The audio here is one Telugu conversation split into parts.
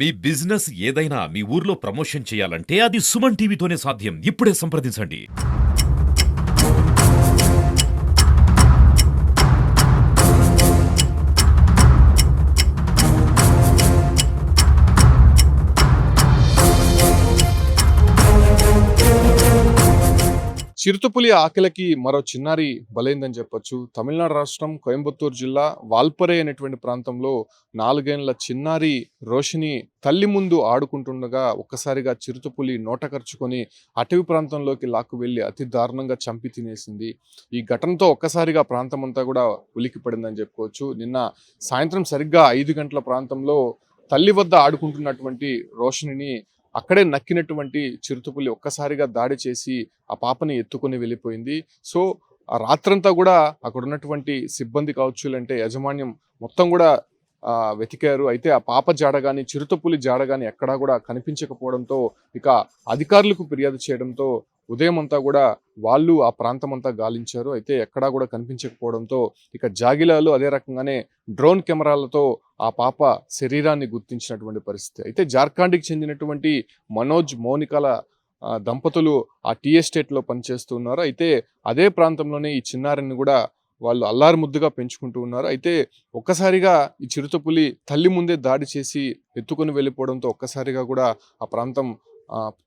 మీ బిజినెస్ ఏదైనా మీ ఊర్లో ప్రమోషన్ చేయాలంటే అది సుమన్ టీవీతోనే సాధ్యం. ఇప్పుడే సంప్రదించండి. చిరుతపులి ఆకలికి మరో చిన్నారి బలైందని చెప్పొచ్చు. తమిళనాడు రాష్ట్రం కోయంబత్తూరు జిల్లా వాల్పరే అనేటువంటి ప్రాంతంలో 4 ఏళ్ల చిన్నారి రోషిని తల్లి ముందు ఆడుకుంటుండగా ఒక్కసారిగా చిరుతపులి నోటకరుచుకొని అటవీ ప్రాంతంలోకి లాక్కు వెళ్లి అతి దారుణంగా చంపి తినేసింది. ఈ ఘటనతో ఒక్కసారిగా ప్రాంతమంతా కూడా ఉలిక్కిపడిందని చెప్పుకోవచ్చు. నిన్న సాయంత్రం సరిగ్గా 5 గంటల ప్రాంతంలో తల్లి వద్ద ఆడుకుంటున్నటువంటి రోషినిని అక్కడే నక్కినటువంటి చిరుతపులి ఒక్కసారిగా దాడి చేసి ఆ పాపని ఎత్తుకొని వెళ్ళిపోయింది. సో ఆ రాత్రంతా కూడా అక్కడ ఉన్నటువంటి సిబ్బంది కావచ్చు, లేదంటే యాజమాన్యం మొత్తం కూడా వెతికారు. అయితే ఆ పాప జాడ గాని, చిరుతపులి జాడ గాని ఎక్కడా కూడా కనిపించకపోవడంతో ఇక అధికారులకు ఫిర్యాదు చేయడంతో ఉదయం అంతా కూడా వాళ్ళు ఆ ప్రాంతం అంతా గాలించారు. అయితే ఎక్కడా కూడా కనిపించకపోవడంతో ఇక జాగిలాలు అదే రకంగానే డ్రోన్ కెమెరాలతో ఆ పాప శరీరాన్ని గుర్తించినటువంటి పరిస్థితి. అయితే జార్ఖండ్కి చెందినటువంటి మనోజ్, మౌనికల దంపతులు ఆ టీ ఎస్టేట్లో పనిచేస్తూ ఉన్నారు. అయితే అదే ప్రాంతంలోనే ఈ చిన్నారిని కూడా వాళ్ళు అల్లారు ముద్దుగా పెంచుకుంటూ ఉన్నారు. అయితే ఒక్కసారిగా ఈ చిరుతపులి తల్లి ముందే దాడి చేసి ఎత్తుకొని వెళ్ళిపోవడంతో ఒక్కసారిగా కూడా ఆ ప్రాంతం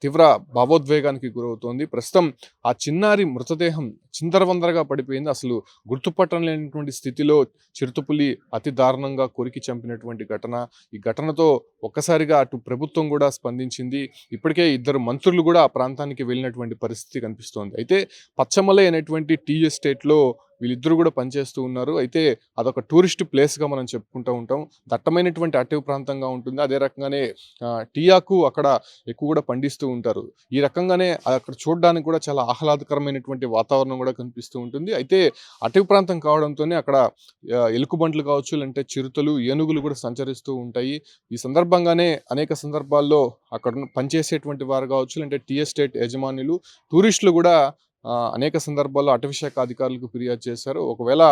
తీవ్ర భావోద్వేగానికి గురవుతోంది. ప్రస్తుతం ఆ చిన్నారి మృతదేహం చిందరవందరగా పడిపోయింది. అసలు గుర్తుపట్టలేనటువంటి స్థితిలో చిరుతపులి అతి దారుణంగా కొరికి చంపినటువంటి ఘటన. ఈ ఘటనతో ఒక్కసారిగా అటు ప్రభుత్వం కూడా స్పందించింది. ఇప్పటికే 2 మంత్రులు కూడా ఆ ప్రాంతానికి వెళ్ళినటువంటి పరిస్థితి కనిపిస్తోంది. అయితే పచ్చమలై అనేటువంటి టీ ఎస్టేట్లో వీళ్ళిద్దరూ కూడా పనిచేస్తూ ఉన్నారు. అయితే అదొక టూరిస్ట్ ప్లేస్గా మనం చెప్పుకుంటూ ఉంటాం. దట్టమైనటువంటి అటవీ ప్రాంతంగా ఉంటుంది. అదే రకంగానే టీ ఆకు అక్కడ ఎక్కువ కూడా పండిస్తూ ఉంటారు. ఈ రకంగానే అక్కడ చూడడానికి కూడా చాలా ఆహ్లాదకరమైనటువంటి వాతావరణం కూడా కనిపిస్తూ ఉంటుంది. అయితే అటవీ ప్రాంతం కావడంతోనే అక్కడ ఎలుకబంట్లు కావచ్చు, లేదంటే చిరుతలు, ఏనుగులు కూడా సంచరిస్తూ ఉంటాయి. ఈ సందర్భంగానే అనేక సందర్భాల్లో అక్కడ పనిచేసేటువంటి వారు కావచ్చు, లేదంటే టీ ఎస్టేట్ యజమానులు, టూరిస్టులు కూడా అనేక సందర్భాల్లో అటవీ శాఖ అధికారులకు ఫిర్యాదు చేశారు. ఒకవేళ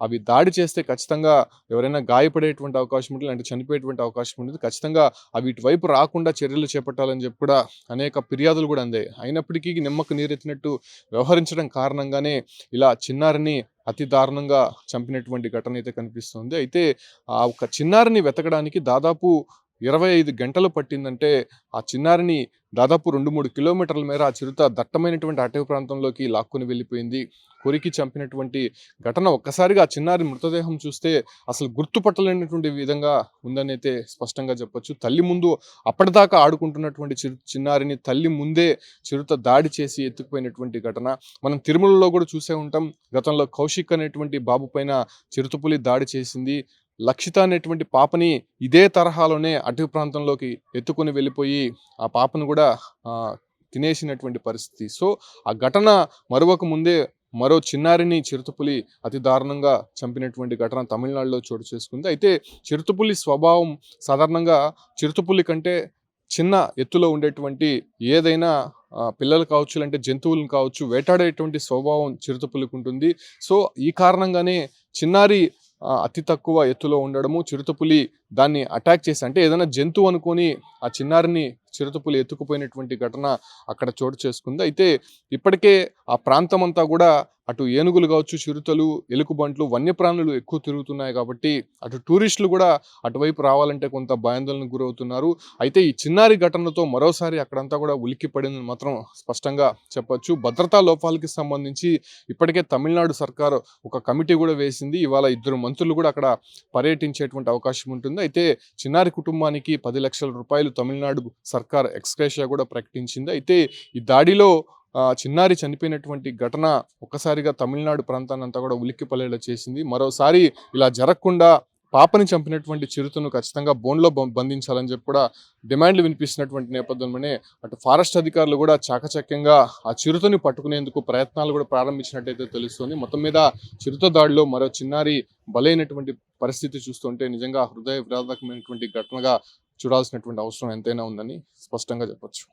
అవి దాడి చేస్తే ఖచ్చితంగా ఎవరైనా గాయపడేటువంటి అవకాశం ఉంటుంది, అంటే చనిపోయేటువంటి అవకాశం ఉంటుంది. ఖచ్చితంగా అవి ఇటువైపు రాకుండా చర్యలు చేపట్టాలని చెప్పి కూడా అనేక ఫిర్యాదులు కూడా అందాయి. అయినప్పటికీ నిమ్మకు నీరెత్తినట్టు వ్యవహరించడం కారణంగానే ఇలా చిన్నారిని అతి దారుణంగా చంపినటువంటి ఘటన అయితే కనిపిస్తుంది. అయితే ఆ ఒక చిన్నారిని వెతకడానికి దాదాపు 25 గంటలు పట్టిందంటే ఆ చిన్నారిని దాదాపు 2-3 కిలోమీటర్ల మేర ఆ చిరుత దట్టమైనటువంటి అటవీ ప్రాంతంలోకి లాక్కుని వెళ్ళిపోయింది. కొరికి చంపినటువంటి ఘటన ఒక్కసారిగా ఆ చిన్నారి మృతదేహం చూస్తే అసలు గుర్తుపట్టలేనటువంటి విధంగా ఉందని అయితే స్పష్టంగా చెప్పొచ్చు. తల్లి ముందు అప్పటిదాకా ఆడుకుంటున్నటువంటి చిన్నారిని తల్లి ముందే చిరుత దాడి చేసి ఎత్తుకుపోయినటువంటి ఘటన మనం తిరుమలలో కూడా చూసే ఉంటాం. గతంలో కౌశిక్ అనేటువంటి బాబు పైన చిరుతపులి దాడి చేసింది. లక్షిత అనేటువంటి పాపని ఇదే తరహాలోనే అటవీ ప్రాంతంలోకి ఎత్తుకొని వెళ్ళిపోయి ఆ పాపను కూడా తినేసినటువంటి పరిస్థితి. సో ఆ ఘటన మరొక ముందే మరో చిన్నారిని చిరుతపులి అతి దారుణంగా చంపినటువంటి ఘటన తమిళనాడులో చోటు చేసుకుంది. అయితే చిరుతపులి స్వభావం సాధారణంగా చిరుతపులి కంటే చిన్న ఎత్తులో ఉండేటువంటి ఏదైనా పిల్లలు కావచ్చు, అంటే జంతువులను కావచ్చు, వేటాడేటువంటి స్వభావం చిరుతపులికి ఉంటుంది. సో ఈ కారణంగానే చిన్నారి అతి తక్కువ ఎత్తులో ఉండడము, చిరుతపులి దాన్ని అటాక్ చేసి, అంటే ఏదైనా జంతువు అనుకొని ఆ చిన్నారిని చిరుతపులి ఎత్తుకుపోయినటువంటి ఘటన అక్కడ చోటు చేసుకుంది. అయితే ఇప్పటికే ఆ ప్రాంతం అంతా కూడా అటు ఏనుగులు కావచ్చు, చిరుతలు, ఎలుకబంట్లు, వన్యప్రాణులు ఎక్కువ తిరుగుతున్నాయి కాబట్టి అటు టూరిస్టులు కూడా అటువైపు రావాలంటే కొంత భయాందోళనకు గురవుతున్నారు. అయితే ఈ చిన్నారి ఘటనతో మరోసారి అక్కడంతా కూడా ఉలిక్కి పడిందని మాత్రం స్పష్టంగా చెప్పొచ్చు. భద్రతా లోపాలకి సంబంధించి ఇప్పటికే తమిళనాడు సర్కారు ఒక కమిటీ కూడా వేసింది. ఇవాళ 2 మంత్రులు కూడా అక్కడ పర్యటించేటువంటి అవకాశం ఉంటుంది. అయితే చిన్నారి కుటుంబానికి 10 లక్షల రూపాయలు తమిళనాడు సర్కార్ ఎక్స్‌గ్రేషియా కూడా ప్రకటించింది. అయితే ఈ దాడిలో చిన్నారి చనిపోయినటువంటి ఘటన ఒక్కసారిగా తమిళనాడు ప్రాంతాన్ని అంతా కూడా ఉలిక్కిపడేలా చేసింది. మరోసారి ఇలా జరగకుండా పాపని చంపినటువంటి చిరుతను ఖచ్చితంగా బోన్లో బంధించాలని చెప్పి కూడా డిమాండ్లు వినిపిస్తున్నటువంటి నేపథ్యంలోనే అటు ఫారెస్ట్ అధికారులు కూడా చాకచక్యంగా ఆ చిరుతని పట్టుకునేందుకు ప్రయత్నాలు కూడా ప్రారంభించినట్టయితే తెలుస్తుంది. మొత్తం మీద చిరుత దాడిలో మరో చిన్నారి బలైనటువంటి పరిస్థితి చూస్తుంటే నిజంగా హృదయ విదారకమైనటువంటి ఘటనగా చూడాల్సినటువంటి అవసరం ఎంతైనా ఉందని స్పష్టంగా చెప్పొచ్చు.